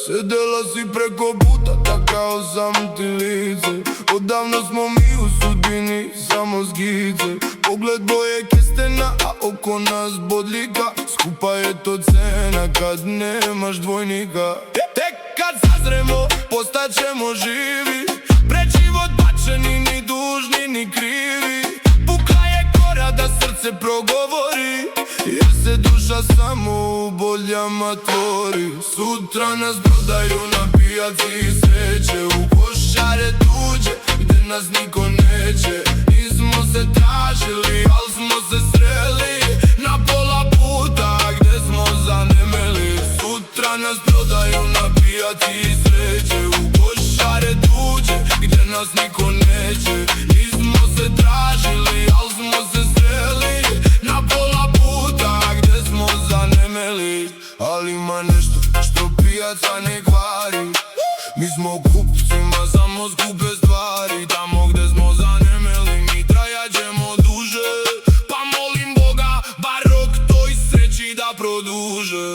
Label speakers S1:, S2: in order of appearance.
S1: Sedela si preko puta, takao sam ti lice. Odavno smo mi u sudbini samo zgice. Pogled boje kestena, a oko nas bodljika. Skupa je to cena kad nemaš dvojnika. Tek kad sazremo, postaćemo živi. Pred život bačeni, ni dužni, ni krivi. Pukla je kora da srce progovori, jer se duša samo u boljama tvori. Sutra nas prodaju na pijaci sreće, u košare tuđe, gde nas niko neće. Nismo se tražili, al smo se sreli na pola puta, gde smo zanemeli. Sutra nas prodaju na pijaci sreće, u košare tuđe, gde nas niko neće. Nismo se tražili, al smo se sreli na pola puta, gde smo zanemeli. Ali ima nešto što pijaca ne kvari. Mi smo kupcima samo skupe stvari. Tamo gde smo zanemeli mi trajaćemo duže. Pa molim Boga bar rok toj sreći da produže.